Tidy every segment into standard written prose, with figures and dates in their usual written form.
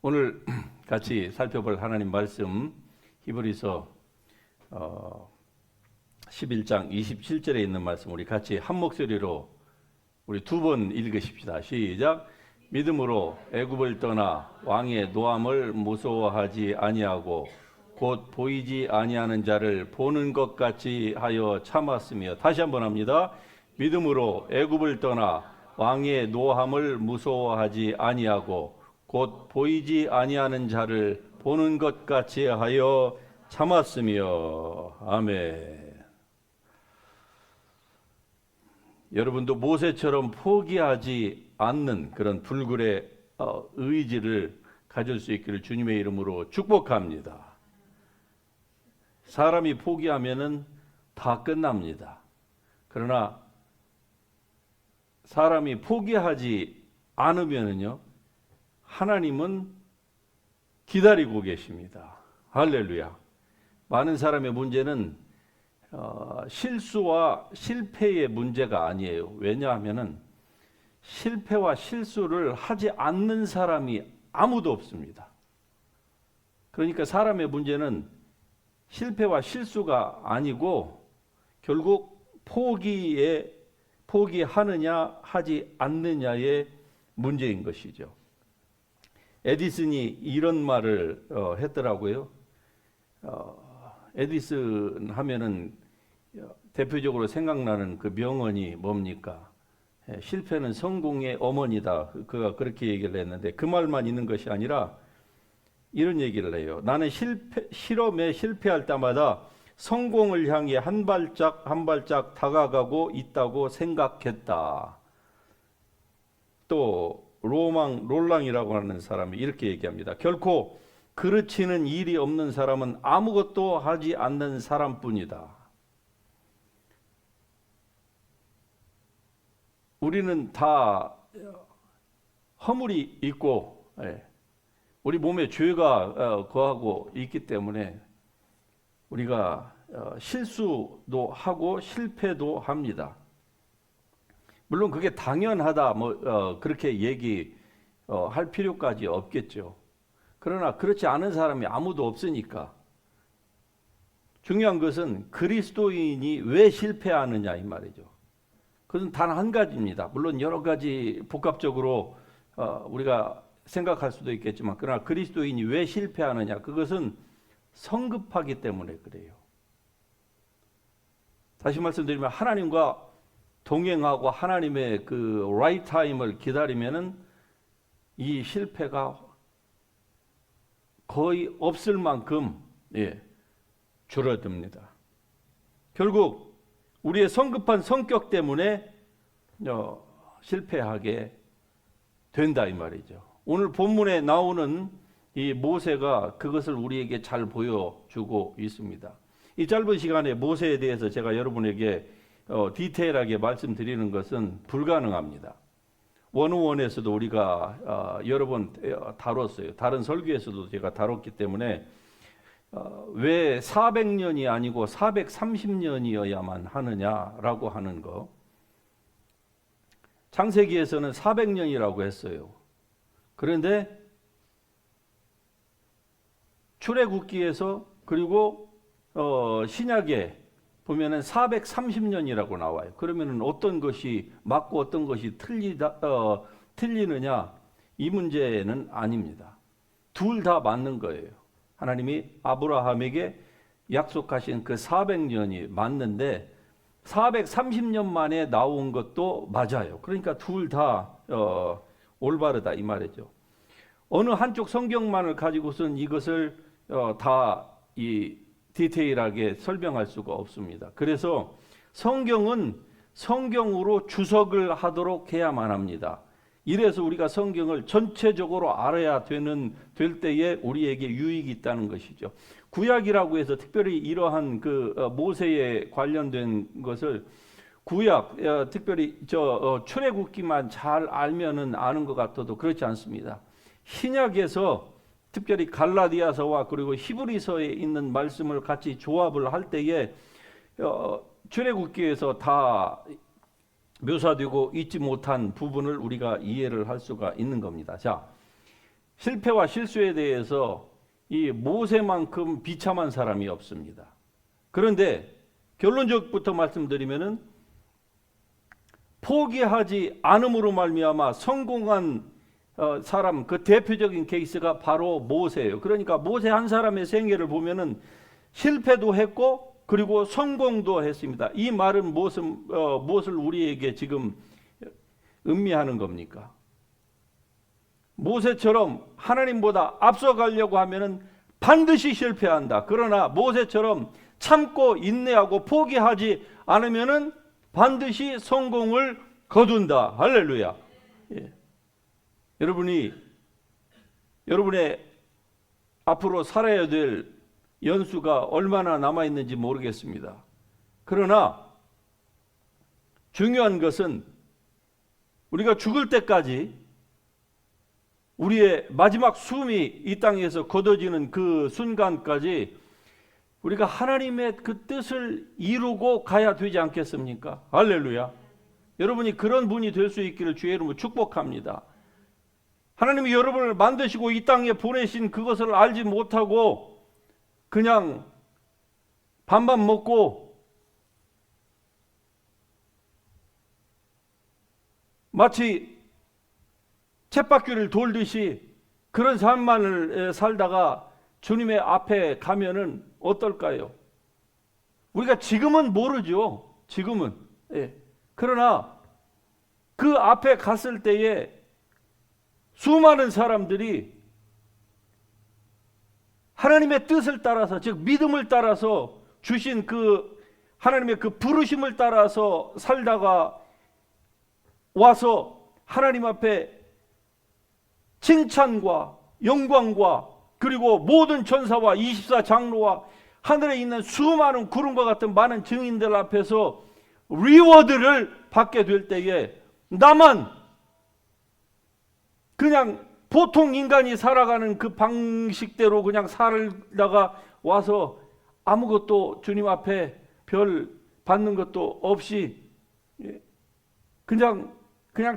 오늘 같이 살펴볼 하나님 말씀 히브리서 11장 27절에 있는 말씀 우리 같이 한 목소리로 우리 두 번 읽으십시다. 시작. 믿음으로 애굽을 떠나 왕의 노함을 무서워하지 아니하고 곧 보이지 아니하는 자를 보는 것 같이 하여 참았으며. 다시 한번 합니다. 믿음으로 애굽을 떠나 왕의 노함을 무서워하지 아니하고 곧 보이지 아니하는 자를 보는 것 같이 하여 참았으며. 아멘. 여러분도 모세처럼 포기하지 않는 그런 불굴의 의지를 가질 수 있기를 주님의 이름으로 축복합니다. 사람이 포기하면은 다 끝납니다. 그러나 사람이 포기하지 않으면은요, 하나님은 기다리고 계십니다. 할렐루야. 많은 사람의 문제는 실수와 실패의 문제가 아니에요. 왜냐하면은 실패와 실수를 하지 않는 사람이 아무도 없습니다. 그러니까 사람의 문제는 실패와 실수가 아니고 결국 포기하느냐 하지 않느냐의 문제인 것이죠. 에디슨이 이런 말을 했더라고요. 에디슨 하면은 대표적으로 생각나는 그 명언이 뭡니까? 실패는 성공의 어머니다. 그가 그렇게 얘기를 했는데 그 말만 있는 것이 아니라 이런 얘기를 해요. 나는 실험에 실패할 때마다 성공을 향해 한 발짝 한 발짝 다가가고 있다고 생각했다. 또 롤랑이라고 하는 사람이 이렇게 얘기합니다. 결코 그르치는 일이 없는 사람은 아무것도 하지 않는 사람뿐이다. 우리는 다 허물이 있고 우리 몸에 죄가 거하고 있기 때문에 우리가 실수도 하고 실패도 합니다. 물론 그게 당연하다 그렇게 얘기할 필요까지 없겠죠. 그러나 그렇지 않은 사람이 아무도 없으니까 중요한 것은 그리스도인이 왜 실패하느냐 이 말이죠. 그것은 단 한 가지입니다. 물론 여러 가지 복합적으로 우리가 생각할 수도 있겠지만 그러나 그리스도인이 왜 실패하느냐 그것은 성급하기 때문에 그래요. 다시 말씀드리면 하나님과 동행하고 하나님의 그 right time을 기다리면은 이 실패가 거의 없을 만큼 줄어듭니다. 결국 우리의 성급한 성격 때문에 실패하게 된다 이 말이죠. 오늘 본문에 나오는 이 모세가 그것을 우리에게 잘 보여주고 있습니다. 이 짧은 시간에 모세에 대해서 제가 여러분에게 디테일하게 말씀드리는 것은 불가능합니다. 원어원에서도 우리가 여러 번 다뤘어요. 다른 설교에서도 제가 다뤘기 때문에 왜 400년이 아니고 430년이어야만 하느냐라고 하는 거. 창세기에서는 400년이라고 했어요. 그런데 출애굽기에서 그리고 신약에 보면은 430년이라고 나와요. 그러면은 어떤 것이 맞고 어떤 것이 틀리느냐 이 문제는 아닙니다. 둘 다 맞는 거예요. 하나님이 아브라함에게 약속하신 그 400년이 맞는데 430년 만에 나온 것도 맞아요. 그러니까 둘 다 올바르다 이 말이죠. 어느 한쪽 성경만을 가지고선 이것을 다 디테일하게 설명할 수가 없습니다. 그래서 성경은 성경으로 주석을 하도록 해야만 합니다. 이래서 우리가 성경을 전체적으로 알아야 될 때에 우리에게 유익이 있다는 것이죠. 구약이라고 해서 특별히 이러한 그 모세에 관련된 것을 구약 특별히 출애굽기만 잘 알면은 아는 것 같아도 그렇지 않습니다. 신약에서 특별히 갈라디아서와 그리고 히브리서에 있는 말씀을 같이 조합을 할 때에 출애굽기에서 다 묘사되고 있지 못한 부분을 우리가 이해를 할 수가 있는 겁니다. 자, 실패와 실수에 대해서 이 모세만큼 비참한 사람이 없습니다. 그런데 결론적부터 말씀드리면은 포기하지 않음으로 말미암아 성공한 사람, 그 대표적인 케이스가 바로 모세예요. 그러니까 모세 한 사람의 생애를 보면은 실패도 했고 그리고 성공도 했습니다. 이 말은 무엇을 우리에게 지금 의미하는 겁니까? 모세처럼 하나님보다 앞서가려고 하면은 반드시 실패한다. 그러나 모세처럼 참고 인내하고 포기하지 않으면은 반드시 성공을 거둔다. 할렐루야. 예. 여러분의 앞으로 살아야 될 연수가 얼마나 남아 있는지 모르겠습니다. 그러나 중요한 것은 우리가 죽을 때까지 우리의 마지막 숨이 이 땅에서 거둬지는 그 순간까지 우리가 하나님의 그 뜻을 이루고 가야 되지 않겠습니까? 할렐루야. 여러분이 그런 분이 될 수 있기를 주의 이름으로 축복합니다. 하나님이 여러분을 만드시고 이 땅에 보내신 그것을 알지 못하고 그냥 밥만 먹고 마치 쳇바퀴를 돌듯이 그런 삶만을 살다가 주님의 앞에 가면은 어떨까요? 우리가 지금은 모르죠. 지금은. 예. 그러나 그 앞에 갔을 때에 수많은 사람들이 하나님의 뜻을 따라서, 즉 믿음을 따라서 주신 그 하나님의 그 부르심을 따라서 살다가 와서 하나님 앞에 칭찬과 영광과 그리고 모든 천사와 24장로와 하늘에 있는 수많은 구름과 같은 많은 증인들 앞에서 리워드를 받게 될 때에 나만 그냥 보통 인간이 살아가는 그 방식대로 그냥 살다가 와서 아무것도 주님 앞에 별 받는 것도 없이 그냥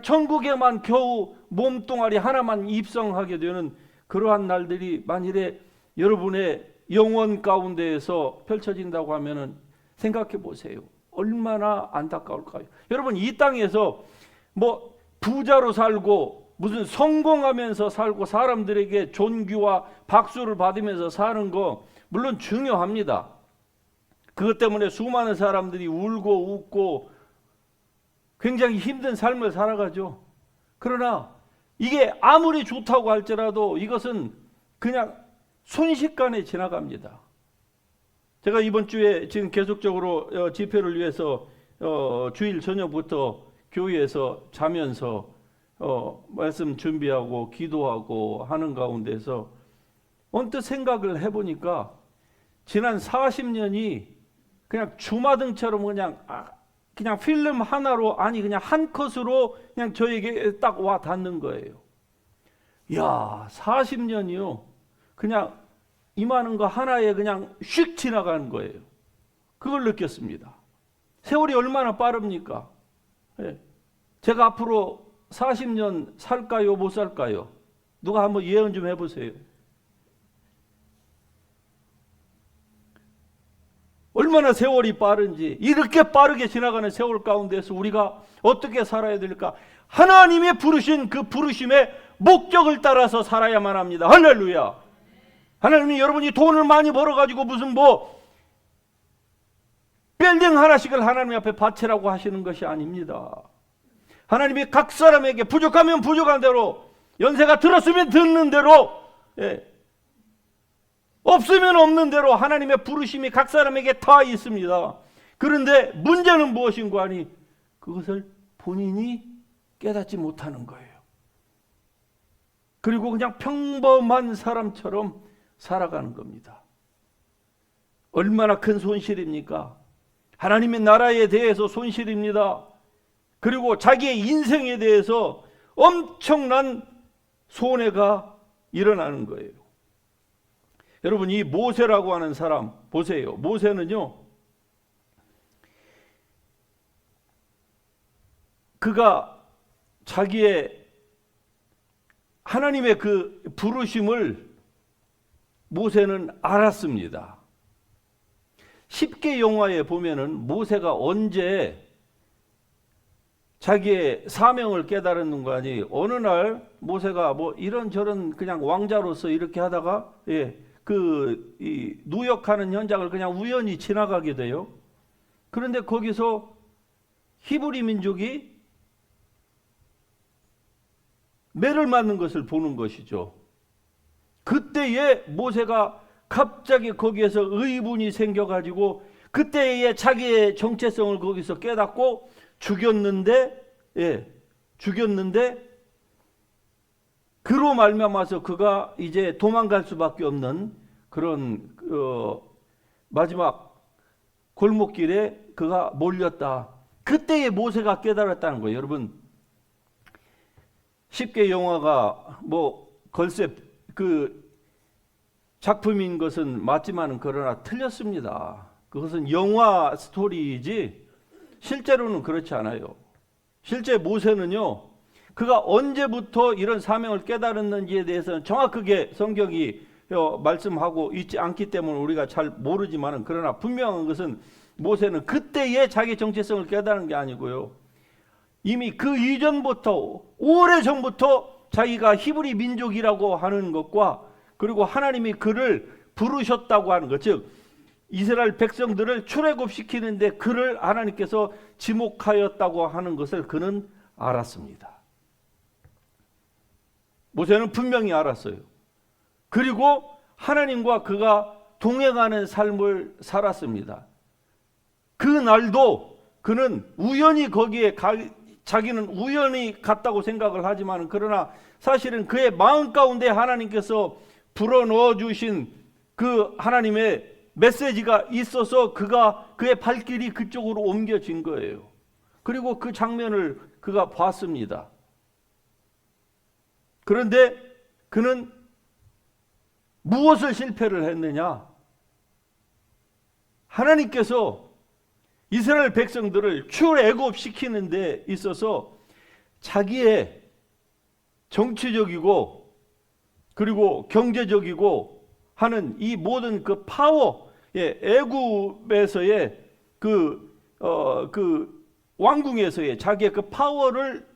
천국에만 겨우 몸뚱아리 하나만 입성하게 되는 그러한 날들이 만일에 여러분의 영혼 가운데에서 펼쳐진다고 하면은 생각해 보세요. 얼마나 안타까울까요? 여러분 이 땅에서 뭐 부자로 살고 무슨 성공하면서 살고 사람들에게 존귀와 박수를 받으면서 사는 거 물론 중요합니다. 그것 때문에 수많은 사람들이 울고 웃고 굉장히 힘든 삶을 살아가죠. 그러나 이게 아무리 좋다고 할지라도 이것은 그냥 순식간에 지나갑니다. 제가 이번 주에 지금 계속적으로 집회를 위해서 주일 저녁부터 교회에서 자면서 말씀 준비하고 기도하고 하는 가운데서 언뜻 생각을 해보니까 지난 40년이 그냥 주마등처럼 그냥 필름 하나로 아니 그냥 한 컷으로 그냥 저에게 딱 와 닿는 거예요. 야, 40년이요. 그냥 이만한 거 하나에 그냥 슉 지나가는 거예요. 그걸 느꼈습니다. 세월이 얼마나 빠릅니까? 예. 제가 앞으로 40년 살까요? 못 살까요? 누가 한번 예언 좀 해보세요. 얼마나 세월이 빠른지 이렇게 빠르게 지나가는 세월 가운데서 우리가 어떻게 살아야 될까? 하나님이 부르신 그 부르심의 목적을 따라서 살아야만 합니다. 할렐루야. 하나님이 여러분이 돈을 많이 벌어가지고 무슨 빌딩 하나씩을 하나님 앞에 바치라고 하시는 것이 아닙니다. 하나님이 각 사람에게 부족하면 부족한 대로, 연세가 들었으면 듣는 대로, 없으면 없는 대로 하나님의 부르심이 각 사람에게 다 있습니다. 그런데 문제는 무엇인가 하니 그것을 본인이 깨닫지 못하는 거예요. 그리고 그냥 평범한 사람처럼 살아가는 겁니다. 얼마나 큰 손실입니까? 하나님의 나라에 대해서 손실입니다. 그리고 자기의 인생에 대해서 엄청난 손해가 일어나는 거예요. 여러분 이 모세라고 하는 사람 보세요. 모세는요, 그가 자기의 하나님의 그 부르심을 모세는 알았습니다. 10개 영화에 보면은 모세가 언제 자기의 사명을 깨달았는가 하니, 어느 날 모세가 뭐 이런저런 그냥 왕자로서 이렇게 하다가 이 누역하는 현장을 그냥 우연히 지나가게 돼요. 그런데 거기서 히브리 민족이 매를 맞는 것을 보는 것이죠. 그때에 모세가 갑자기 거기에서 의문이 생겨가지고 그때에 자기의 정체성을 거기서 깨닫고 죽였는데 그로 말미암아서 그가 이제 도망갈 수밖에 없는 그런 마지막 골목길에 그가 몰렸다. 그때에 모세가 깨달았다는 거예요. 여러분, 10개 영화가 뭐 걸세 그 작품인 것은 맞지만 그러나 틀렸습니다. 그것은 영화 스토리이지 실제로는 그렇지 않아요. 실제 모세는요, 그가 언제부터 이런 사명을 깨달았는지에 대해서는 정확하게 성경이 말씀하고 있지 않기 때문에 우리가 잘 모르지만, 그러나 분명한 것은 모세는 그때에 자기 정체성을 깨달은 게 아니고요, 이미 그 이전부터, 오래전부터 자기가 히브리 민족이라고 하는 것과, 그리고 하나님이 그를 부르셨다고 하는 것, 즉 이스라엘 백성들을 출애굽시키는데 그를 하나님께서 지목하였다고 하는 것을 그는 알았습니다. 모세는 분명히 알았어요. 그리고 하나님과 그가 동행하는 삶을 살았습니다. 그 날도 그는 우연히 거기에 자기는 우연히 갔다고 생각을 하지만, 그러나 사실은 그의 마음 가운데 하나님께서 불어넣어 주신 그 하나님의 메시지가 있어서 그가 그의 발길이 그쪽으로 옮겨진 거예요. 그리고 그 장면을 그가 봤습니다. 그런데 그는 무엇을 실패를 했느냐? 하나님께서 이스라엘 백성들을 출애굽시키는 데 있어서 자기의 정치적이고 그리고 경제적이고 하는 이 모든 그 파워, 애굽에서의 그 왕궁에서의 자기의 그 파워를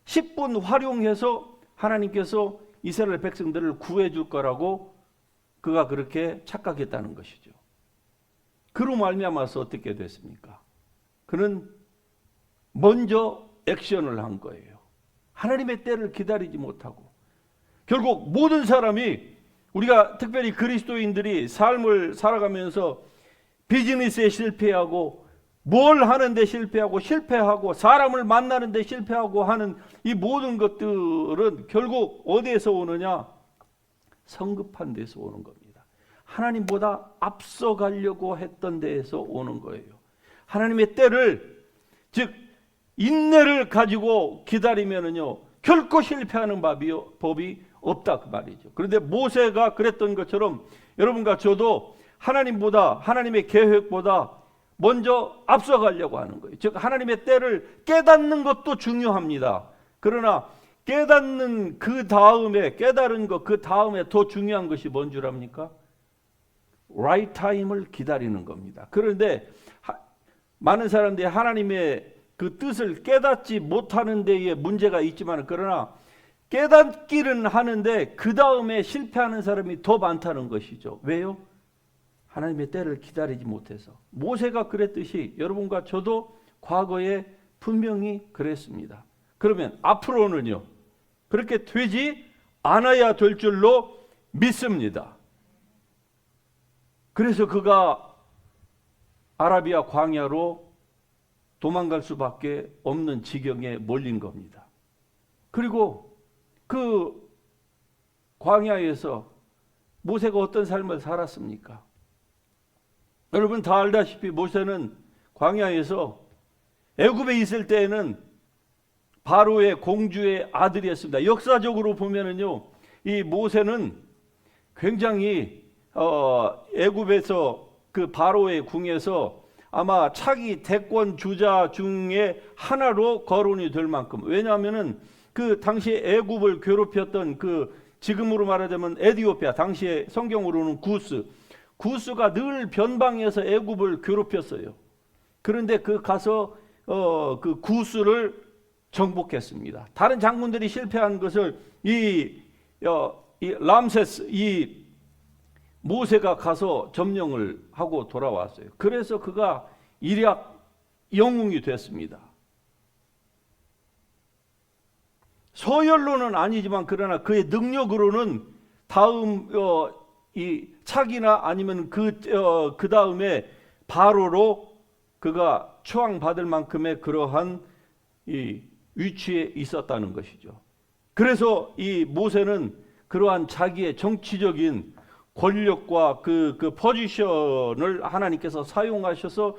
10분 활용해서 하나님께서 이스라엘 백성들을 구해줄 거라고 그가 그렇게 착각했다는 것이죠. 그로 말미암아서 어떻게 됐습니까? 그는 먼저 액션을 한 거예요. 하나님의 때를 기다리지 못하고, 결국 모든 사람이, 우리가 특별히 그리스도인들이 삶을 살아가면서 비즈니스에 실패하고, 뭘 하는데 실패하고 사람을 만나는데 실패하고 하는 이 모든 것들은 결국 어디에서 오느냐? 성급한 데서 오는 겁니다. 하나님보다 앞서가려고 했던 데에서 오는 거예요. 하나님의 때를, 즉 인내를 가지고 기다리면은요 결코 실패하는 법이 없다 그 말이죠. 그런데 모세가 그랬던 것처럼 여러분과 저도 하나님보다, 하나님의 계획보다 먼저 앞서가려고 하는 거예요. 즉 하나님의 때를 깨닫는 것도 중요합니다. 그러나 깨닫는 그 다음에, 깨달은 것 그 다음에 더 중요한 것이 뭔 줄 압니까? right time을 기다리는 겁니다. 그런데 많은 사람들이 하나님의 그 뜻을 깨닫지 못하는 데에 문제가 있지만, 그러나 깨닫기는 하는데 그 다음에 실패하는 사람이 더 많다는 것이죠. 왜요? 하나님의 때를 기다리지 못해서. 모세가 그랬듯이 여러분과 저도 과거에 분명히 그랬습니다. 그러면 앞으로는요 그렇게 되지 않아야 될 줄로 믿습니다. 그래서 그가 아라비아 광야로 도망갈 수밖에 없는 지경에 몰린 겁니다. 그리고 그 광야에서 모세가 어떤 삶을 살았습니까? 여러분 다 알다시피 모세는 광야에서 애굽에 있을 때에는 바로의 공주의 아들이었습니다. 역사적으로 보면은요, 이 모세는 굉장히 애굽에서 그 바로의 궁에서 아마 차기 대권 주자 중에 하나로 거론이 될 만큼, 왜냐하면은 그 당시에 애굽을 괴롭혔던 그 지금으로 말하자면 에디오피아, 당시에 성경으로는 구스가 늘 변방에서 애굽을 괴롭혔어요. 그런데 그 가서 그 구스를 정복했습니다. 다른 장군들이 실패한 것을 이 람세스, 이 모세가 가서 점령을 하고 돌아왔어요. 그래서 그가 일약 영웅이 됐습니다. 서열로는 아니지만 그러나 그의 능력으로는 다음 이 차기나 아니면 그 다음에 바로로 그가 추앙받을 만큼의 그러한 이 위치에 있었다는 것이죠. 그래서 이 모세는 그러한 자기의 정치적인 권력과 그 포지션을 하나님께서 사용하셔서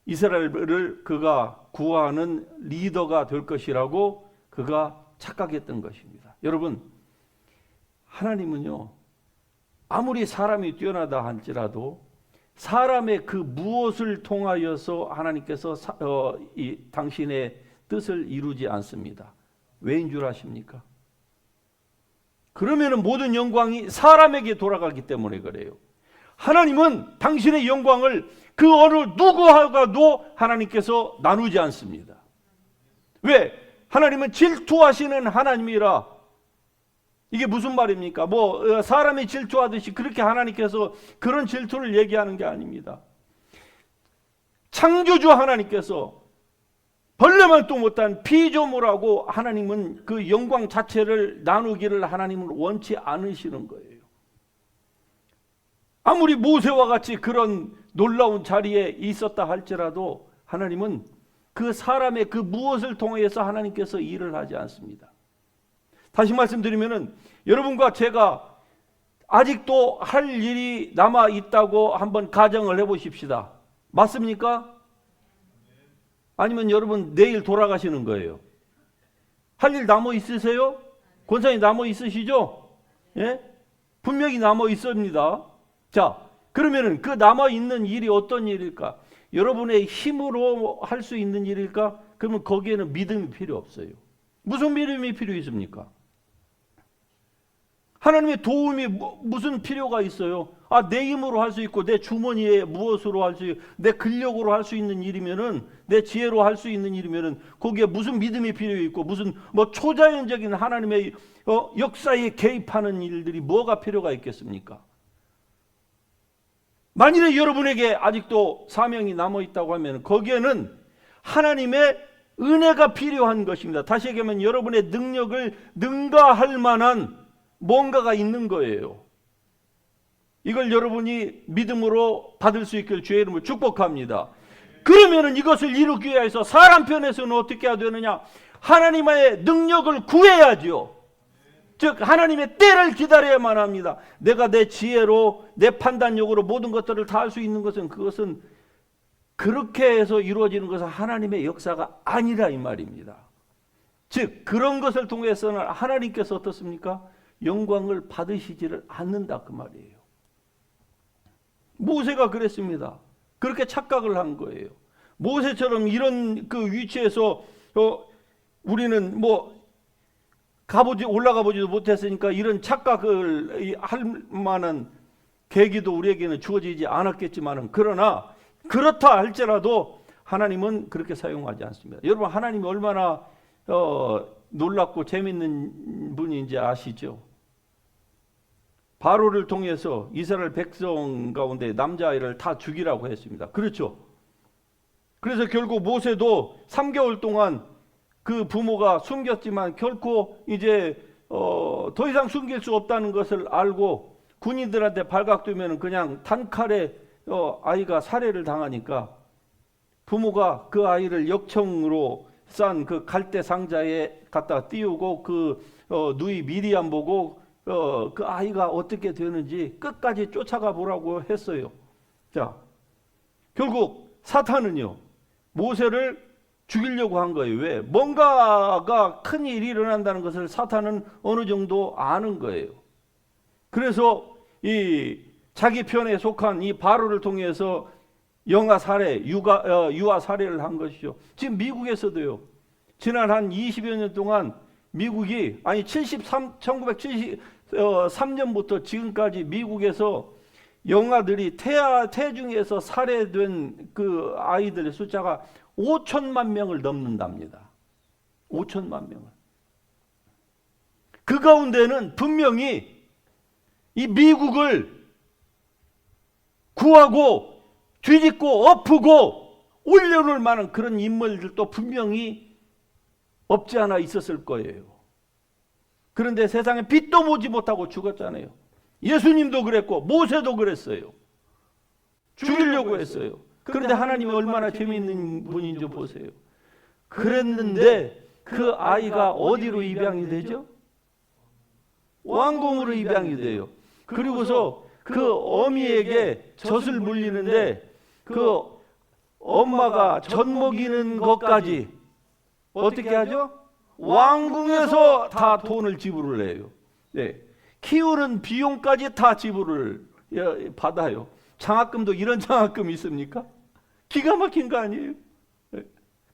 이스라엘을 그가 구하는 리더가 될 것이라고 그가 착각했던 것입니다. 여러분, 하나님은요, 아무리 사람이 뛰어나다 할지라도 사람의 그 무엇을 통하여서 하나님께서 이 당신의 뜻을 이루지 않습니다. 왜인 줄 아십니까? 그러면은 모든 영광이 사람에게 돌아가기 때문에 그래요. 하나님은 당신의 영광을 그 어느 누구와가도 하나님께서 나누지 않습니다. 왜? 하나님은 질투하시는 하나님이라. 이게 무슨 말입니까? 뭐 사람이 질투하듯이 그렇게 하나님께서 그런 질투를 얘기하는 게 아닙니다. 창조주 하나님께서 벌레만도 못한 피조물하고 하나님은 그 영광 자체를 나누기를 하나님은 원치 않으시는 거예요. 아무리 모세와 같이 그런 놀라운 자리에 있었다 할지라도 하나님은 그 사람의 그 무엇을 통해서 하나님께서 일을 하지 않습니다. 다시 말씀드리면은 여러분과 제가 아직도 할 일이 남아 있다고 한번 가정을 해보십시다. 맞습니까? 아니면 여러분 내일 돌아가시는 거예요? 할 일 남아 있으세요? 권사님 남아 있으시죠? 예? 분명히 남아 있습니다. 자, 그러면은 그 남아 있는 일이 어떤 일일까? 여러분의 힘으로 할 수 있는 일일까? 그러면 거기에는 믿음이 필요 없어요. 무슨 믿음이 필요 있습니까? 하나님의 도움이 무슨 필요가 있어요? 내 힘으로 할 수 있고 내 주머니에 무엇으로 할 수 있고 내 근력으로 할 수 있는 일이면은 내 지혜로 할 수 있는 일이면은 거기에 무슨 믿음이 필요 있고 무슨 뭐 초자연적인 하나님의 역사에 개입하는 일들이 뭐가 필요가 있겠습니까? 만일에 여러분에게 아직도 사명이 남아 있다고 하면 거기에는 하나님의 은혜가 필요한 것입니다. 다시 얘기하면 여러분의 능력을 능가할 만한 뭔가가 있는 거예요. 이걸 여러분이 믿음으로 받을 수 있길 주의 이름으로 축복합니다. 그러면은 이것을 이루기 위해서 사람 편에서는 어떻게 해야 되느냐? 하나님의 능력을 구해야죠. 즉 하나님의 때를 기다려야만 합니다. 내가 내 지혜로 내 판단력으로 모든 것들을 다 할 수 있는 것은 그것은 그렇게 해서 이루어지는 것은 하나님의 역사가 아니라 이 말입니다. 즉 그런 것을 통해서는 하나님께서 어떻습니까? 영광을 받으시지를 않는다 그 말이에요. 모세가 그랬습니다. 그렇게 착각을 한 거예요. 모세처럼 이런 그 위치에서 우리는 뭐 올라가 보지도 못했으니까 이런 착각을 할 만한 계기도 우리에게는 주어지지 않았겠지만은 그러나 그렇다 할지라도 하나님은 그렇게 사용하지 않습니다. 여러분 하나님이 얼마나 놀랍고 재밌는 분인지 아시죠? 바로를 통해서 이스라엘 백성 가운데 남자아이를 다 죽이라고 했습니다. 그렇죠? 그래서 결국 모세도 3개월 동안 그 부모가 숨겼지만 결코 이제 더 이상 숨길 수 없다는 것을 알고 군인들한테 발각되면 그냥 단칼에 아이가 살해를 당하니까 부모가 그 아이를 역청으로 싼 그 갈대 상자에 갖다 띄우고 그 누이 미리암 보고 그 아이가 어떻게 되는지 끝까지 쫓아가 보라고 했어요. 자, 결국 사탄은요 모세를 죽이려고 한 거예요. 왜? 뭔가가 큰 일이 일어난다는 것을 사탄은 어느 정도 아는 거예요. 그래서 이 자기 편에 속한 이 바로를 통해서 영아 살해, 유아 살해를 한 것이죠. 지금 미국에서도요. 지난 한 20여 년 동안 미국이 1973년부터 지금까지 미국에서 영아들이 태중에서 살해된 그 아이들의 숫자가 5천만 명을 넘는답니다. 5천만 명을. 그 가운데는 분명히 이 미국을 구하고 뒤집고 엎고 올려놓을 만한 그런 인물들도 분명히 없지 않아 있었을 거예요. 그런데 세상에 빛도 보지 못하고 죽었잖아요. 예수님도 그랬고 모세도 그랬어요. 죽이려고 했어요. 그런데 하나님이 얼마나 재미있는 분인 줄 보세요. 그랬는데 그 아이가 어디로 입양이 되죠? 왕궁으로 입양이 돼요. 그리고서 그 어미에게 젖을 물리는데 그 엄마가 젖 먹이는 것까지 어떻게 하죠? 왕궁에서 다 돈을 지불을 해요. 네. 키우는 비용까지 다 지불을 받아요. 장학금도 이런 장학금이 있습니까? 기가 막힌 거 아니에요? 네.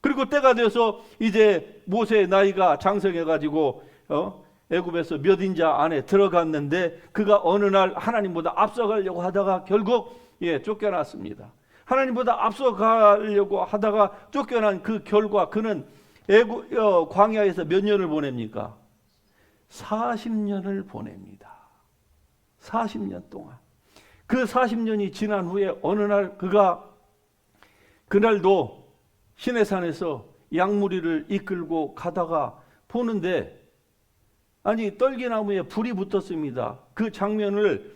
그리고 때가 돼서 이제 모세의 나이가 장성해가지고 애굽에서 몇 인자 안에 들어갔는데 그가 어느 날 하나님보다 앞서가려고 하다가 결국 쫓겨났습니다. 하나님보다 앞서가려고 하다가 쫓겨난 그 결과 그는 광야에서 몇 년을 보냅니까? 40년을 보냅니다. 40년 동안. 그 40년이 지난 후에 어느 날 그날도 시내산에서 양무리를 이끌고 가다가 보는데 떨기나무에 불이 붙었습니다. 그 장면을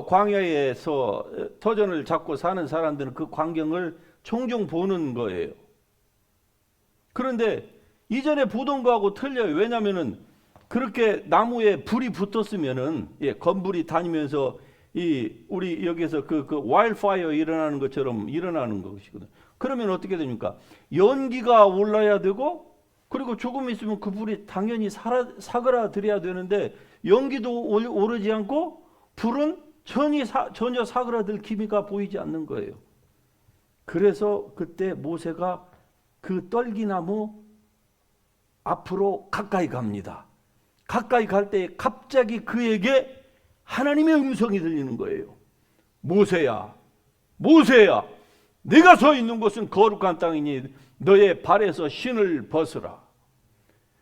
광야에서 터전을 잡고 사는 사람들은 그 광경을 종종 보는 거예요. 그런데 이전에 보던 거하고 틀려요. 왜냐하면은 그렇게 나무에 불이 붙었으면은 건불이 다니면서 우리 여기서 그 와일드파이어 일어나는 것처럼 일어나는 것이거든. 그러면 어떻게 됩니까? 연기가 올라야 되고 그리고 조금 있으면 그 불이 당연히 사그라들어야 되는데 연기도 오르지 않고 불은 전혀 사그라들 기미가 보이지 않는 거예요. 그래서 그때 모세가 그 떨기나무 앞으로 가까이 갑니다. 가까이 갈 때 갑자기 그에게 하나님의 음성이 들리는 거예요. 모세야, 모세야, 네가 서 있는 곳은 거룩한 땅이니 너의 발에서 신을 벗으라.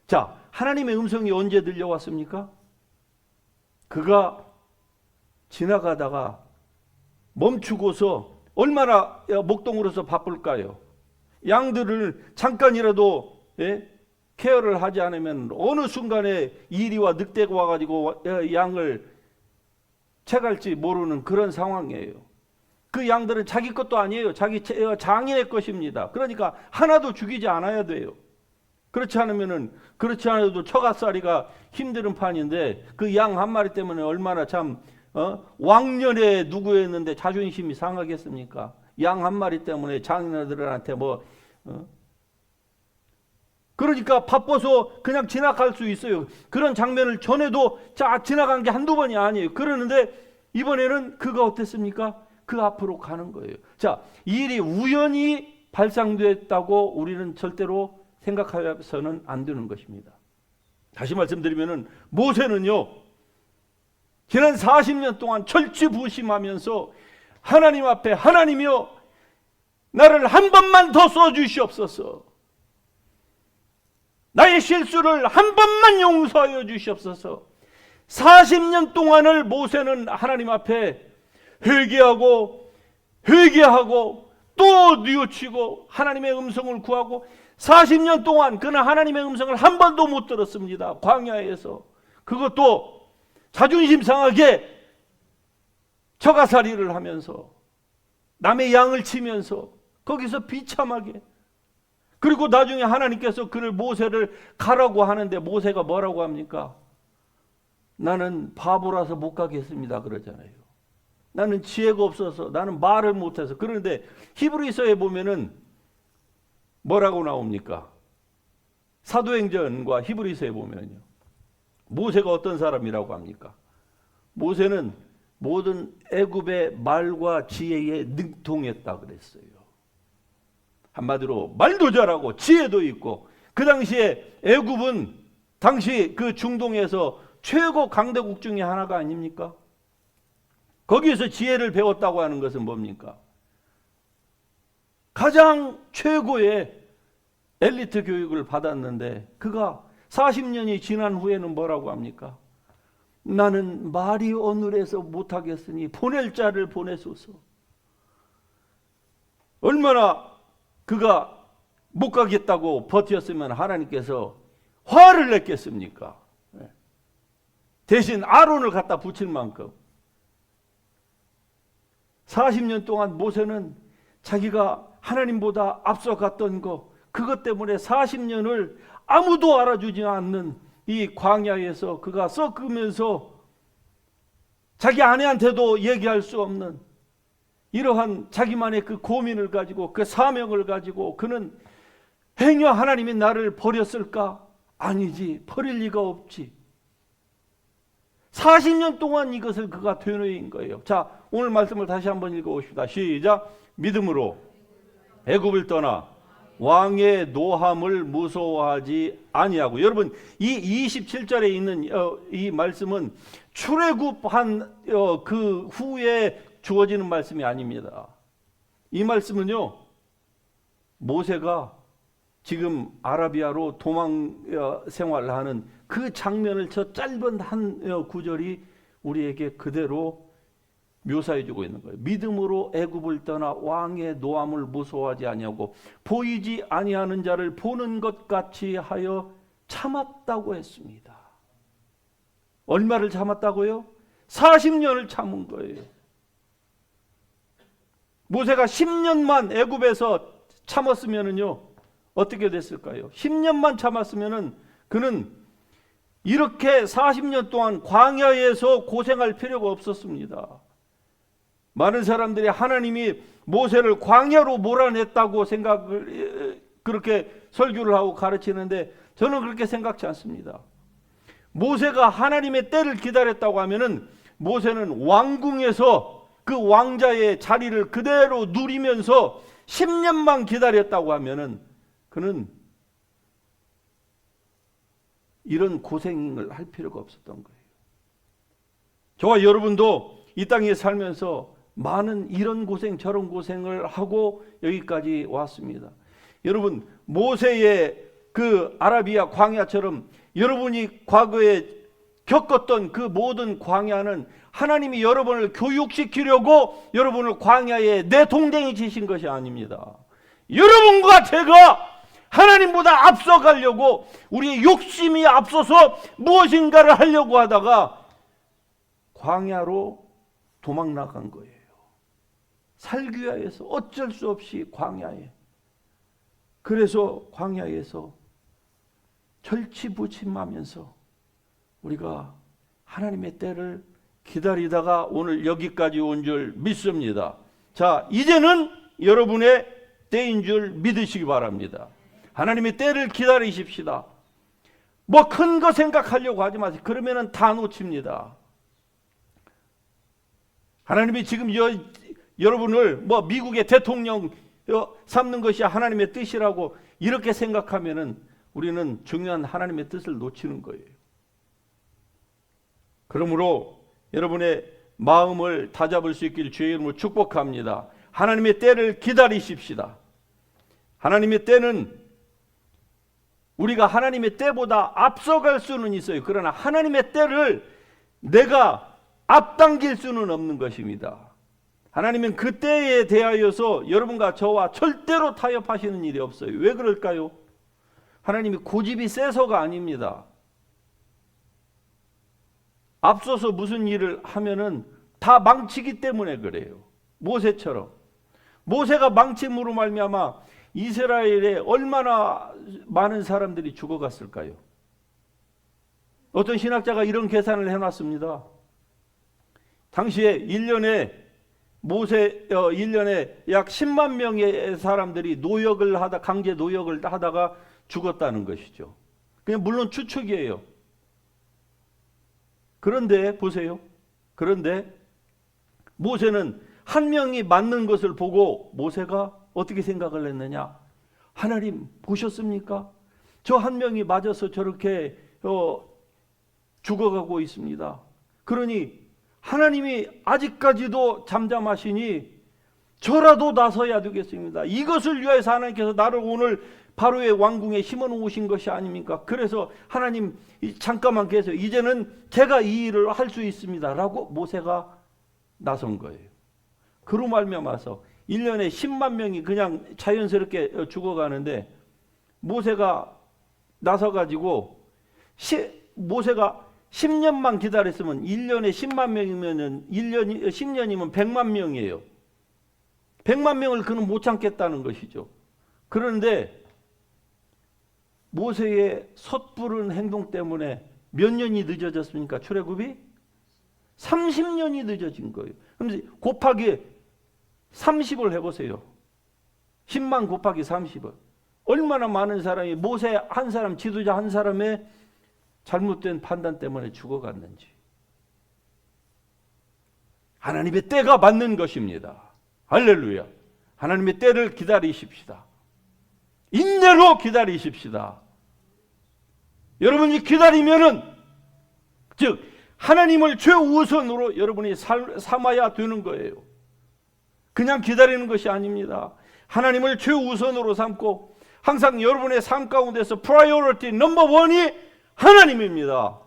자, 하나님의 음성이 언제 들려왔습니까? 그가 지나가다가 멈추고서 얼마나 목동으로서 바쁠까요? 양들을 잠깐이라도 케어를 하지 않으면 어느 순간에 이리와 늑대가 와가지고 양을 채갈지 모르는 그런 상황이에요. 그 양들은 자기 것도 아니에요. 자기 장인의 것입니다. 그러니까 하나도 죽이지 않아야 돼요. 그렇지 않아도 처갓살이가 힘든 판인데 그 양 한 마리 때문에 얼마나 참 왕년에 누구였는데 자존심이 상하겠습니까? 양 한 마리 때문에 장인어른한테 그러니까 바빠서 그냥 지나갈 수 있어요. 그런 장면을 전에도 지나간 게 한두 번이 아니에요. 그러는데 이번에는 그가 어땠습니까? 그 앞으로 가는 거예요. 자, 이 일이 우연히 발생됐다고 우리는 절대로 생각해서는 안 되는 것입니다. 다시 말씀드리면은 모세는요, 지난 40년 동안 절치부심하면서 하나님 앞에 하나님이여 나를 한 번만 더 써주시옵소서. 나의 실수를 한 번만 용서하여 주시옵소서. 40년 동안을 모세는 하나님 앞에 회개하고 또 뉘우치고 하나님의 음성을 구하고 40년 동안 그는 하나님의 음성을 한 번도 못 들었습니다. 광야에서. 그것도 자존심 상하게 처가살이를 하면서 남의 양을 치면서 거기서 비참하게. 그리고 나중에 하나님께서 그를 모세를 가라고 하는데 모세가 뭐라고 합니까? 나는 바보라서 못 가겠습니다 그러잖아요. 나는 지혜가 없어서, 나는 말을 못해서. 그런데 히브리서에 보면은 뭐라고 나옵니까? 사도행전과 히브리서에 보면요, 모세가 어떤 사람이라고 합니까? 모세는 모든 애굽의 말과 지혜에 능통했다 그랬어요. 한마디로 말도 잘하고 지혜도 있고 그 당시에 애굽은 당시 그 중동에서 최고 강대국 중에 하나가 아닙니까? 거기에서 지혜를 배웠다고 하는 것은 뭡니까? 가장 최고의 엘리트 교육을 받았는데 그가 40년이 지난 후에는 뭐라고 합니까? 나는 말이 어눌해서 못하겠으니 보낼 자를 보내소서. 얼마나 그가 못 가겠다고 버텼으면 하나님께서 화를 냈겠습니까? 대신 아론을 갖다 붙일 만큼 40년 동안 모세는 자기가 하나님보다 앞서갔던 거, 그것 때문에 40년을 아무도 알아주지 않는 이 광야에서 그가 썩으면서 자기 아내한테도 얘기할 수 없는 이러한 자기만의 그 고민을 가지고 그 사명을 가지고 그는 행여 하나님이 나를 버렸을까? 아니지, 버릴 리가 없지. 40년 동안 이것을 그가 되뇌인 거예요. 자, 오늘 말씀을 다시 한번 읽어봅시다. 시작. 믿음으로 애굽을 떠나 왕의 노함을 무서워하지 아니하고. 여러분, 이 27절에 있는 이 말씀은 출애굽한 그 후에 주어지는 말씀이 아닙니다. 이 말씀은요, 모세가 지금 아라비아로 도망 생활을 하는 그 장면을 저 짧은 한 구절이 우리에게 그대로 묘사해 주고 있는 거예요. 믿음으로 애굽을 떠나 왕의 노함을 무서워하지 아니하고 보이지 아니하는 자를 보는 것 같이 하여 참았다고 했습니다. 얼마를 참았다고요? 40년을 참은 거예요. 모세가 10년만 애굽에서 참았으면은요, 어떻게 됐을까요? 10년만 참았으면은 그는 이렇게 40년 동안 광야에서 고생할 필요가 없었습니다. 많은 사람들이 하나님이 모세를 광야로 몰아냈다고 생각을 그렇게 설교를 하고 가르치는데 저는 그렇게 생각지 않습니다. 모세가 하나님의 때를 기다렸다고 하면은 모세는 왕궁에서 그 왕자의 자리를 그대로 누리면서 10년만 기다렸다고 하면은 그는 이런 고생을 할 필요가 없었던 거예요. 저와 여러분도 이 땅에 살면서 많은 이런 고생 저런 고생을 하고 여기까지 왔습니다. 여러분, 모세의 그 아라비아 광야처럼 여러분이 과거에 겪었던 그 모든 광야는 하나님이 여러분을 교육시키려고 여러분을 광야에 내동댕이 치신 것이 아닙니다. 여러분과 제가 하나님보다 앞서가려고 우리의 욕심이 앞서서 무엇인가를 하려고 하다가 광야로 도망 나간 거예요. 살기 위해서 어쩔 수 없이 광야에. 그래서 광야에서 절치부침하면서 우리가 하나님의 때를 기다리다가 오늘 여기까지 온 줄 믿습니다. 자, 이제는 여러분의 때인 줄 믿으시기 바랍니다. 하나님의 때를 기다리십시다. 뭐 큰 거 생각하려고 하지 마세요. 그러면은 다 놓칩니다. 하나님이 지금 여러분을 뭐 미국의 대통령 삼는 것이 하나님의 뜻이라고 이렇게 생각하면은 우리는 중요한 하나님의 뜻을 놓치는 거예요. 그러므로 여러분의 마음을 다잡을 수 있길 주의 이름으로 축복합니다. 하나님의 때를 기다리십시다. 하나님의 때는 우리가 하나님의 때보다 앞서갈 수는 있어요. 그러나 하나님의 때를 내가 앞당길 수는 없는 것입니다. 하나님은 그 때에 대하여서 여러분과 저와 절대로 타협하시는 일이 없어요. 왜 그럴까요? 하나님이 고집이 세서가 아닙니다. 앞서서 무슨 일을 하면은 다 망치기 때문에 그래요. 모세처럼. 모세가 망침으로 말미암아 이스라엘에 얼마나 많은 사람들이 죽어갔을까요? 어떤 신학자가 이런 계산을 해놨습니다. 당시에 1년에 모세 1년에 약 10만 명의 사람들이 노역을 하다 강제 노역을 하다가 죽었다는 것이죠. 그냥 물론 추측이에요. 그런데 보세요. 그런데 모세는 한 명이 맞는 것을 보고 모세가 어떻게 생각을 했느냐? 하나님 보셨습니까? 저 한 명이 맞아서 저렇게 죽어가고 있습니다. 그러니 하나님이 아직까지도 잠잠하시니 저라도 나서야 되겠습니다. 이것을 위해서 하나님께서 나를 오늘 바로의 왕궁에 심어 놓으신 것이 아닙니까? 그래서 하나님 잠깐만 계세요. 이제는 제가 이 일을 할 수 있습니다. 라고 모세가 나선 거예요. 그로 말미암아서 1년에 10만 명이 그냥 자연스럽게 죽어가는데 모세가 나서가지고 모세가 10년만 기다렸으면 1년에 10만 명이면 10년이면 100만 명이에요. 100만 명을 그는 못 참겠다는 것이죠. 그런데 모세의 섣부른 행동 때문에 몇 년이 늦어졌습니까? 출애굽이 30년이 늦어진 거예요. 그럼 곱하기 30을 해보세요. 10만 곱하기 30을. 얼마나 많은 사람이 모세 한 사람, 지도자 한 사람의 잘못된 판단 때문에 죽어갔는지. 하나님의 때가 맞는 것입니다. 할렐루야. 하나님의 때를 기다리십시다. 인내로 기다리십시다. 여러분이 기다리면은, 즉 하나님을 최우선으로 여러분이 삼아야 되는 거예요. 그냥 기다리는 것이 아닙니다. 하나님을 최우선으로 삼고 항상 여러분의 삶 가운데서 프라이어리티 넘버 원이 하나님입니다.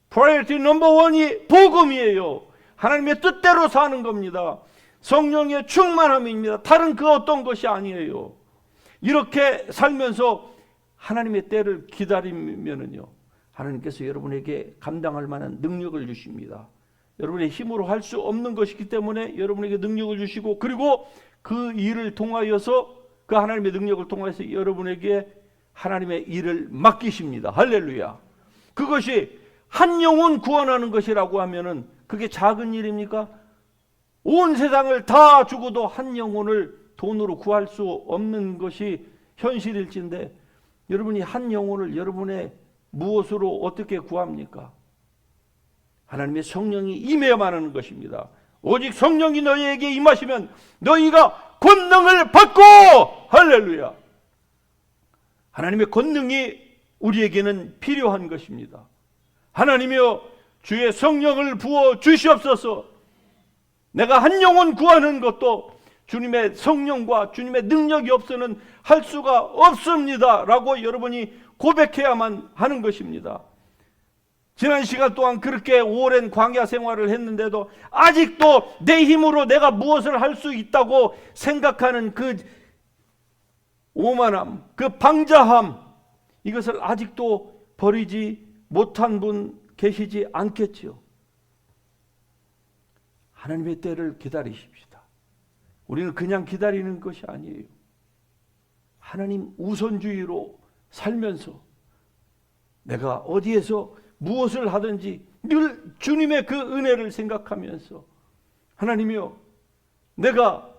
프라이어리티 넘버 원이 복음이에요. 하나님의 뜻대로 사는 겁니다. 성령의 충만함입니다. 다른 그 어떤 것이 아니에요. 이렇게 살면서 하나님의 때를 기다리면은요, 하나님께서 여러분에게 감당할 만한 능력을 주십니다. 여러분의 힘으로 할 수 없는 것이기 때문에 여러분에게 능력을 주시고, 그리고 그 일을 통하여서, 그 하나님의 능력을 통해서 여러분에게 하나님의 일을 맡기십니다. 할렐루야. 그것이 한 영혼 구원하는 것이라고 하면은 그게 작은 일입니까? 온 세상을 다 주고도 한 영혼을 돈으로 구할 수 없는 것이 현실일진데, 여러분이 한 영혼을 여러분의 무엇으로 어떻게 구합니까? 하나님의 성령이 임해야만 하는 것입니다. 오직 성령이 너희에게 임하시면 너희가 권능을 받고, 할렐루야. 하나님의 권능이 우리에게는 필요한 것입니다. 하나님이여, 주의 성령을 부어 주시옵소서. 내가 한 영혼 구하는 것도 주님의 성령과 주님의 능력이 없어는 할 수가 없습니다 라고 여러분이 고백해야만 하는 것입니다. 지난 시간 동안 그렇게 오랜 광야 생활을 했는데도 아직도 내 힘으로 내가 무엇을 할 수 있다고 생각하는 그 오만함, 그 방자함, 이것을 아직도 버리지 못한 분 계시지 않겠지요. 하나님의 때를 기다리십시다. 우리는 그냥 기다리는 것이 아니에요. 하나님 우선주의로 살면서 내가 어디에서 무엇을 하든지 늘 주님의 그 은혜를 생각하면서, 하나님이여, 내가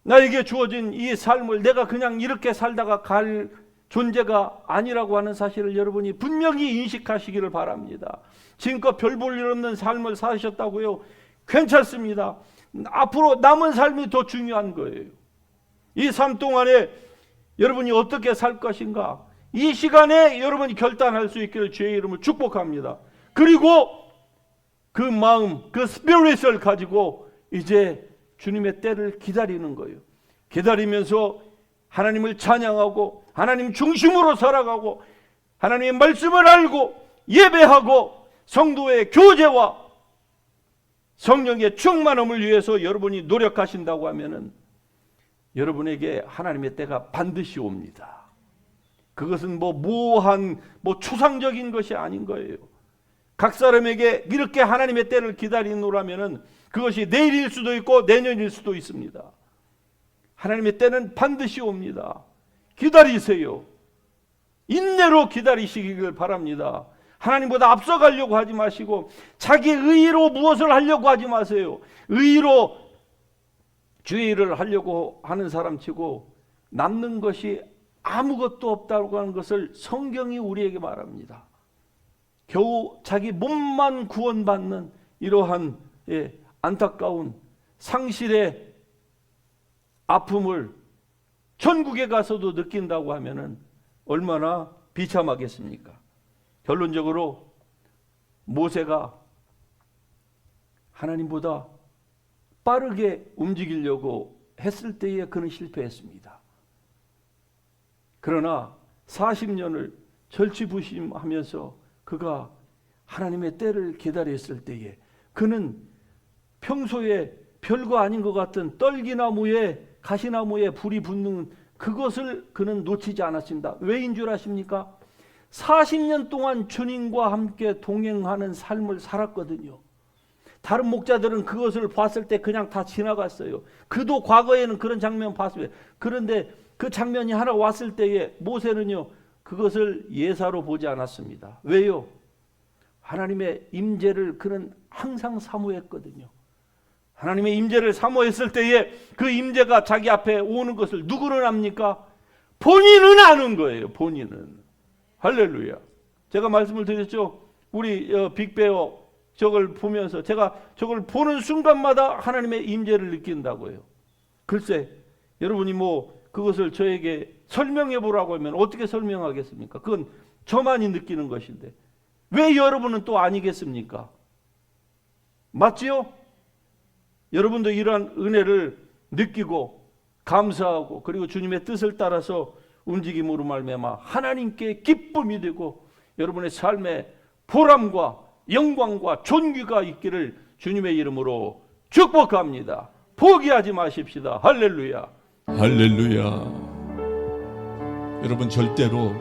나에게 주어진 이 삶을 내가 그냥 이렇게 살다가 갈 존재가 아니라고 하는 사실을 여러분이 분명히 인식하시기를 바랍니다. 지금껏 별 볼 일 없는 삶을 사셨다고요? 괜찮습니다. 앞으로 남은 삶이 더 중요한 거예요. 이 삶 동안에 여러분이 어떻게 살 것인가, 이 시간에 여러분이 결단할 수 있기를 주의 이름으로 축복합니다. 그리고 그 마음, 그 스피릿을 가지고 이제 주님의 때를 기다리는 거예요. 기다리면서 하나님을 찬양하고 하나님 중심으로 살아가고 하나님의 말씀을 알고 예배하고 성도의 교제와 성령의 충만함을 위해서 여러분이 노력하신다고 하면은 여러분에게 하나님의 때가 반드시 옵니다. 그것은 모호한 추상적인 것이 아닌 거예요. 각 사람에게 이렇게 하나님의 때를 기다리노라면은 그것이 내일일 수도 있고 내년일 수도 있습니다. 하나님의 때는 반드시 옵니다. 기다리세요. 인내로 기다리시기를 바랍니다. 하나님보다 앞서가려고 하지 마시고 자기 의로 무엇을 하려고 하지 마세요. 의로 주의 일을 하려고 하는 사람치고 남는 것이 아무것도 없다고 하는 것을 성경이 우리에게 말합니다. 겨우 자기 몸만 구원받는 이러한 안타까운 상실의 아픔을 천국에 가서도 느낀다고 하면은 얼마나 비참하겠습니까? 결론적으로 모세가 하나님보다 빠르게 움직이려고 했을 때에 그는 실패했습니다. 그러나 40년을 절치부심하면서 그가 하나님의 때를 기다렸을 때에 그는 평소에 별거 아닌 것 같은 떨기나무에 가시나무에 불이 붙는 그것을 그는 놓치지 않았습니다. 왜인 줄 아십니까? 40년 동안 주님과 함께 동행하는 삶을 살았거든요. 다른 목자들은 그것을 봤을 때 그냥 다 지나갔어요. 그도 과거에는 그런 장면 봤어요. 그런데 그 장면이 하나 왔을 때에 모세는요, 그것을 예사로 보지 않았습니다. 왜요? 하나님의 임재를 그는 항상 사모했거든요. 하나님의 임재를 사모했을 때에 그 임재가 자기 앞에 오는 것을 누구는 압니까? 본인은 아는 거예요. 본인은. 할렐루야. 제가 말씀을 드렸죠. 우리 빅베어 저걸 보면서 제가 저걸 보는 순간마다 하나님의 임재를 느낀다고요. 글쎄, 여러분이 뭐 그것을 저에게 설명해 보라고 하면 어떻게 설명하겠습니까? 그건 저만이 느끼는 것인데 왜 여러분은 또 아니겠습니까? 맞지요? 여러분도 이러한 은혜를 느끼고 감사하고 그리고 주님의 뜻을 따라서 움직임으로 말미암아 하나님께 기쁨이 되고 여러분의 삶에 보람과 영광과 존귀가 있기를 주님의 이름으로 축복합니다. 포기하지 마십시다. 할렐루야. 할렐루야. 여러분 절대로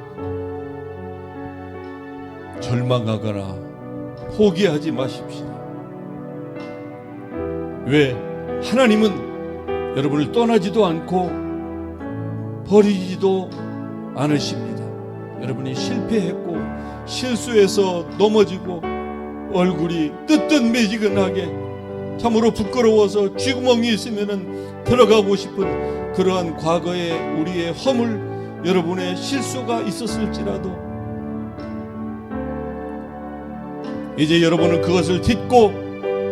절망하거나 포기하지 마십시다. 왜? 하나님은 여러분을 떠나지도 않고 버리지도 않으십니다. 여러분이 실패했고 실수해서 넘어지고 얼굴이 뜨뜻매지근하게 참으로 부끄러워서 쥐구멍이 있으면 들어가고 싶은 그러한 과거의 우리의 허물, 여러분의 실수가 있었을지라도 이제 여러분은 그것을 딛고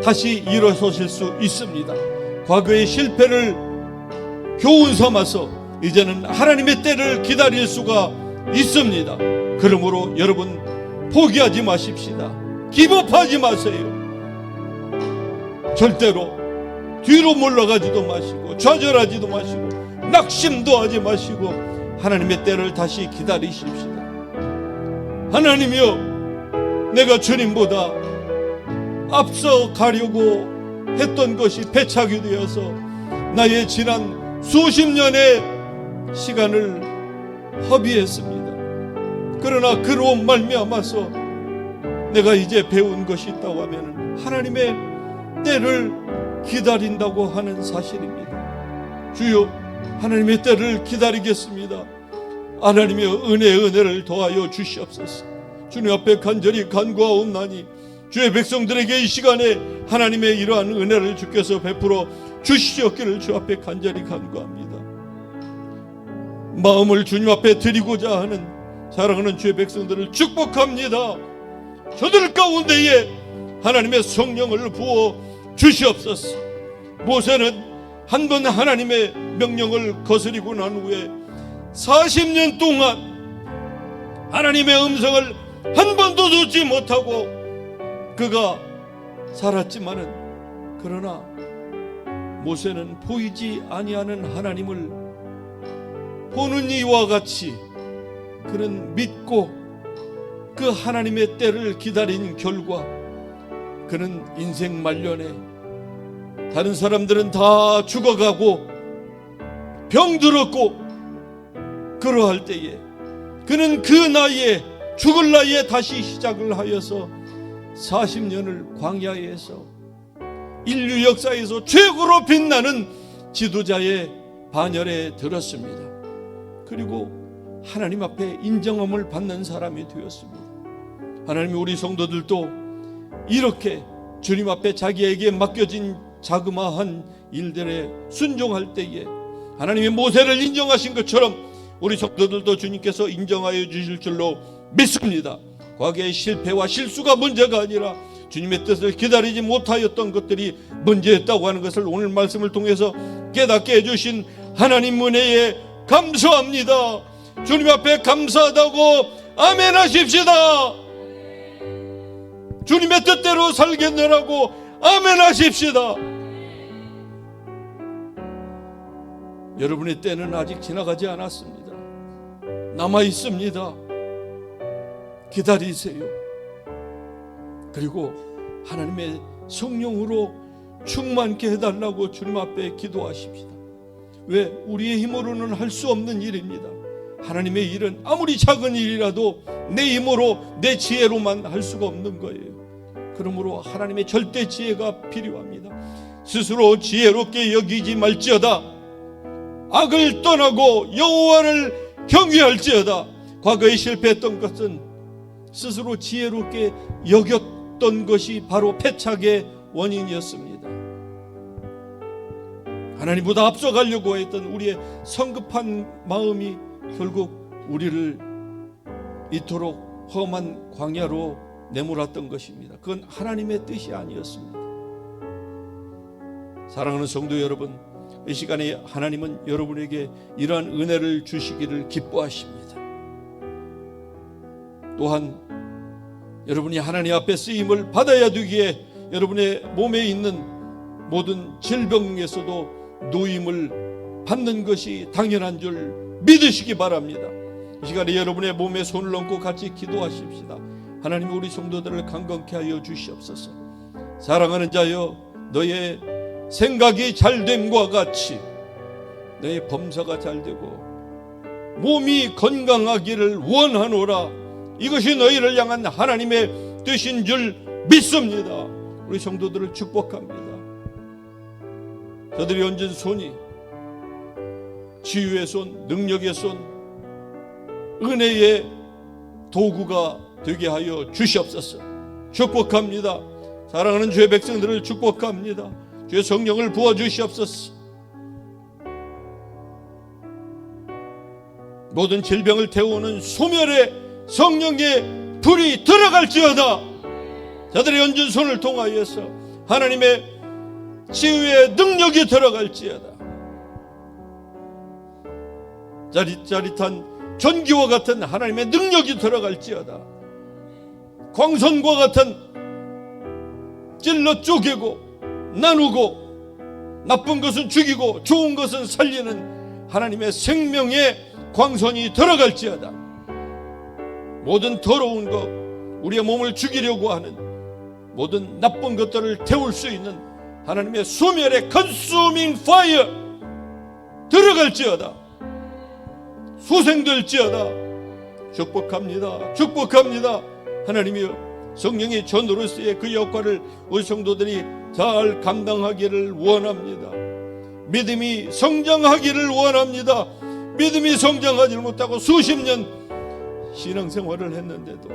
다시 일어서실 수 있습니다. 과거의 실패를 교훈 삼아서 이제는 하나님의 때를 기다릴 수가 있습니다. 그러므로 여러분 포기하지 마십시다. 기법하지 마세요. 절대로 뒤로 물러가지도 마시고 좌절하지도 마시고 낙심도 하지 마시고 하나님의 때를 다시 기다리십시다. 하나님이여, 내가 주님보다 앞서 가려고 했던 것이 배착이 되어서 나의 지난 수십 년의 시간을 허비했습니다. 그러나 그로 말미암아서 내가 이제 배운 것이 있다고 하면 하나님의 때를 기다린다고 하는 사실입니다. 주여, 하나님의 때를 기다리겠습니다. 하나님의 은혜를 더하여 주시옵소서. 주님 앞에 간절히 간구하옵나니 주의 백성들에게 이 시간에 하나님의 이러한 은혜를 주께서 베풀어 주시옵기를 주 앞에 간절히 간구합니다. 마음을 주님 앞에 드리고자 하는 사랑하는 주의 백성들을 축복합니다. 저들 가운데에 하나님의 성령을 부어 주시옵소서. 모세는 한 번 하나님의 명령을 거스리고 난 후에 40년 동안 하나님의 음성을 한 번도 듣지 못하고 그가 살았지만은, 그러나 모세는 보이지 아니하는 하나님을 보는 이와 같이 그는 믿고 그 하나님의 때를 기다린 결과 그는 인생 말년에 다른 사람들은 다 죽어가고 병들었고 그러할 때에 그는 그 나이에 죽을 나이에 다시 시작을 하여서 40년을 광야에서 인류 역사에서 최고로 빛나는 지도자의 반열에 들었습니다. 그리고 하나님 앞에 인정함을 받는 사람이 되었습니다. 하나님, 우리 성도들도 이렇게 주님 앞에 자기에게 맡겨진 자그마한 일들에 순종할 때에 하나님의 모세를 인정하신 것처럼 우리 성도들도 주님께서 인정하여 주실 줄로 믿습니다. 과거의 실패와 실수가 문제가 아니라 주님의 뜻을 기다리지 못하였던 것들이 문제였다고 하는 것을 오늘 말씀을 통해서 깨닫게 해주신 하나님 은혜에 감사합니다. 주님 앞에 감사하다고 아멘 하십시다. 주님의 뜻대로 살겠느라고 아멘 하십시다. 여러분의 때는 아직 지나가지 않았습니다. 남아 있습니다. 기다리세요. 그리고 하나님의 성령으로 충만케 해달라고 주님 앞에 기도하십시다. 왜? 우리의 힘으로는 할 수 없는 일입니다. 하나님의 일은 아무리 작은 일이라도 내 힘으로 내 지혜로만 할 수가 없는 거예요. 그러므로 하나님의 절대 지혜가 필요합니다. 스스로 지혜롭게 여기지 말지어다. 악을 떠나고 여호와를 경외할지어다. 과거에 실패했던 것은 스스로 지혜롭게 여겼던 것이 바로 패착의 원인이었습니다. 하나님보다 앞서가려고 했던 우리의 성급한 마음이 결국 우리를 이토록 험한 광야로 내몰았던 것입니다. 그건 하나님의 뜻이 아니었습니다. 사랑하는 성도 여러분, 이 시간에 하나님은 여러분에게 이러한 은혜를 주시기를 기뻐하십니다. 또한 여러분이 하나님 앞에 쓰임을 받아야 되기에 여러분의 몸에 있는 모든 질병에서도 노임을 받는 것이 당연한 줄 믿으시기 바랍니다. 이 시간에 여러분의 몸에 손을 얹고 같이 기도하십시다. 하나님, 우리 성도들을 강건케 하여 주시옵소서. 사랑하는 자여, 너의 생각이 잘됨과 같이 너의 범사가 잘되고 몸이 건강하기를 원하노라. 이것이 너희를 향한 하나님의 뜻인 줄 믿습니다. 우리 성도들을 축복합니다. 저들이 얹은 손이 치유의 손, 능력의 손, 은혜의 도구가 되게 하여 주시옵소서. 축복합니다. 사랑하는 주의 백성들을 축복합니다. 주의 성령을 부어주시옵소서. 모든 질병을 태우는 소멸의 성령의 불이 들어갈지어다. 저들의 얹은 손을 통하여서 하나님의 치유의 능력이 들어갈지어다. 짜릿짜릿한 전기와 같은 하나님의 능력이 들어갈지어다. 광선과 같은 찔러 쪼개고 나누고 나쁜 것은 죽이고 좋은 것은 살리는 하나님의 생명의 광선이 들어갈지어다. 모든 더러운 것, 우리의 몸을 죽이려고 하는 모든 나쁜 것들을 태울 수 있는 하나님의 소멸의 consuming fire 들어갈지어다. 소생될지어다. 축복합니다. 축복합니다. 하나님이여, 성령의 전도로서의 그 역할을 우리 성도들이 잘 감당하기를 원합니다. 믿음이 성장하기를 원합니다. 믿음이 성장하지 못하고 수십 년 신앙생활을 했는데도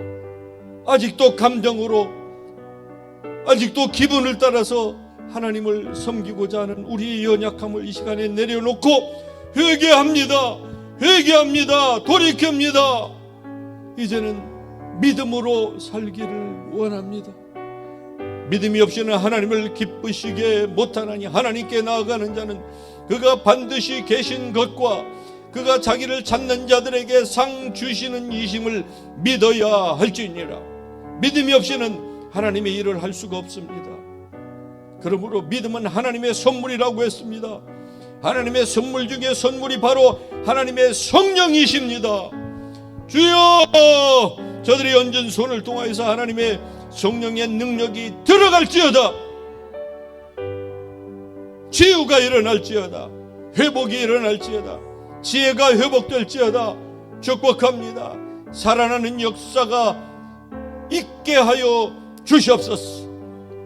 아직도 감정으로, 아직도 기분을 따라서 하나님을 섬기고자 하는 우리의 연약함을 이 시간에 내려놓고 회개합니다. 회개합니다. 돌이킵니다. 이제는 믿음으로 살기를 원합니다. 믿음이 없이는 하나님을 기쁘시게 못하나니 하나님께 나아가는 자는 그가 반드시 계신 것과 그가 자기를 찾는 자들에게 상 주시는 이심을 믿어야 할지니라. 믿음이 없이는 하나님의 일을 할 수가 없습니다. 그러므로 믿음은 하나님의 선물이라고 했습니다. 하나님의 선물 중에 선물이 바로 하나님의 성령이십니다. 주여, 저들이 얹은 손을 통하여서 하나님의 성령의 능력이 들어갈지어다. 치유가 일어날지어다. 회복이 일어날지어다. 지혜가 회복될지어다. 축복합니다. 살아나는 역사가 있게 하여 주시옵소서.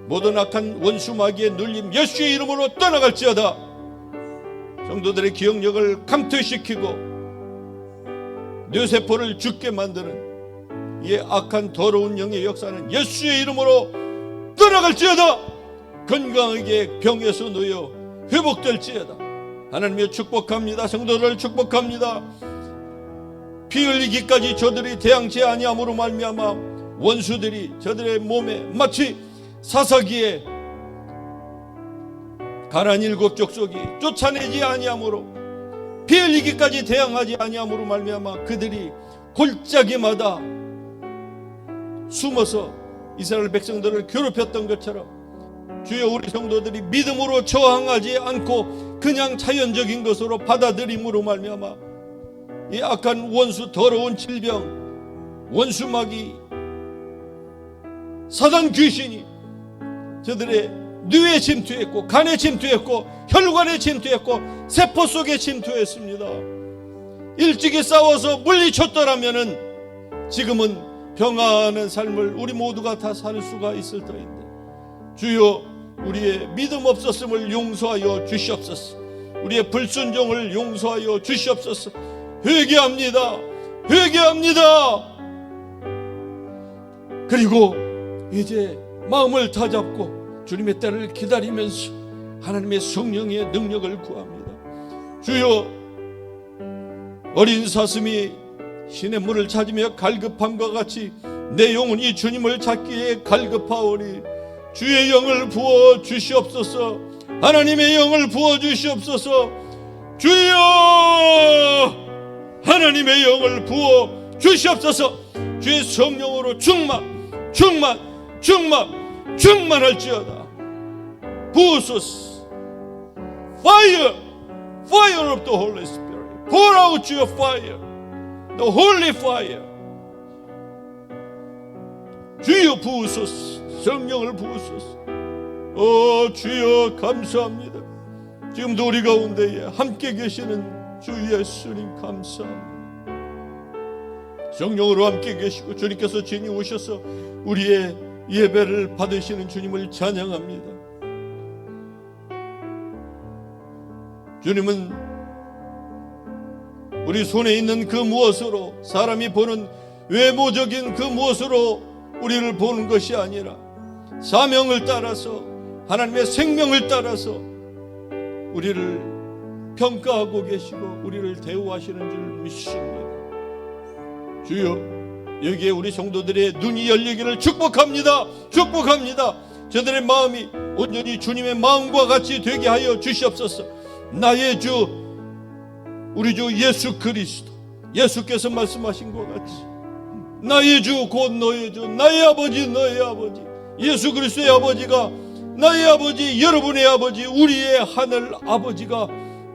모든 악한 원수 마귀의 눌림 예수의 이름으로 떠나갈지어다. 성도들의 기억력을 감퇴시키고 뇌세포를 죽게 만드는 이 악한 더러운 영의 역사는 예수의 이름으로 떠나갈지어다. 건강하게 병에서 놓여 회복될지어다. 하나님의 축복합니다. 성도를 축복합니다. 피 흘리기까지 저들이 대항치 아니함으로 말미암아 원수들이 저들의 몸에 마치 사사기에 가난 일곱 족속이 쫓아내지 아니함으로 피 흘리기까지 대항하지 아니함으로 말미암아 그들이 골짜기마다 숨어서 이스라엘 백성들을 괴롭혔던 것처럼 주여 우리 성도들이 믿음으로 저항하지 않고 그냥 자연적인 것으로 받아들임으로 말미암아 이 악한 원수, 더러운 질병, 원수마귀, 사단 귀신이 저들의 뇌에 침투했고 간에 침투했고 혈관에 침투했고 세포 속에 침투했습니다. 일찍이 싸워서 물리쳤더라면은 지금은 평안한 삶을 우리 모두가 다 살 수가 있을 터인데 주여 우리의 믿음 없었음을 용서하여 주시옵소서. 우리의 불순종을 용서하여 주시옵소서. 회개합니다. 회개합니다. 그리고 이제 마음을 다잡고 주님의 때를 기다리면서 하나님의 성령의 능력을 구합니다. 주여 어린 사슴이 시냇물을 찾으며 갈급함과 같이 내 영혼이 주님을 찾기에 갈급하오니 주의 영을 부어 주시옵소서. 하나님의 영을 부어 주시옵소서. 주여 하나님의 영을 부어 주시옵소서. 주의 성령으로 충만할지어다. 부으소서. Fire of the Holy Spirit. Pour out your fire. The Holy Fire. 주여 부으소서. 성령을 부으소서. 주여 감사합니다. 지금도 우리 가운데에 함께 계시는 주 예수님 감사합니다. 성령으로 함께 계시고 주님께서 진히 오셔서 우리의 예배를 받으시는 주님을 찬양합니다. 주님은 우리 손에 있는 그 무엇으로, 사람이 보는 외모적인 그 무엇으로 우리를 보는 것이 아니라 사명을 따라서 하나님의 생명을 따라서 우리를 평가하고 계시고 우리를 대우하시는 줄 믿습니다. 주여 여기에 우리 성도들의 눈이 열리기를 축복합니다. 저들의 마음이 온전히 주님의 마음과 같이 되게 하여 주시옵소서. 나의 주 우리 주 예수 그리스도, 예수께서 말씀하신 것 같이 나의 주 곧 너의 주, 나의 아버지 너의 아버지, 예수 그리스도의 아버지가 나의 아버지, 여러분의 아버지, 우리의 하늘 아버지가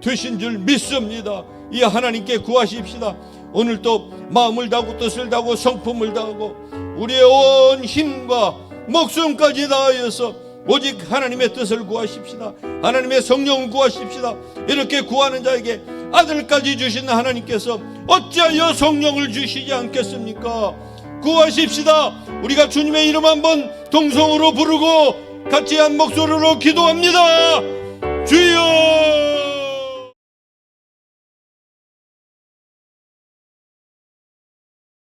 되신 줄 믿습니다. 이 하나님께 구하십시다. 오늘도 마음을 다하고 뜻을 다하고 성품을 다하고 우리의 온 힘과 목숨까지 다하여서 오직 하나님의 뜻을 구하십시다. 하나님의 성령을 구하십시다. 이렇게 구하는 자에게 아들까지 주신 하나님께서 어찌하여 성령을 주시지 않겠습니까? 구하십시다. 우리가 주님의 이름 한번 동성으로 부르고 같이 한 목소리로 기도합니다. 주여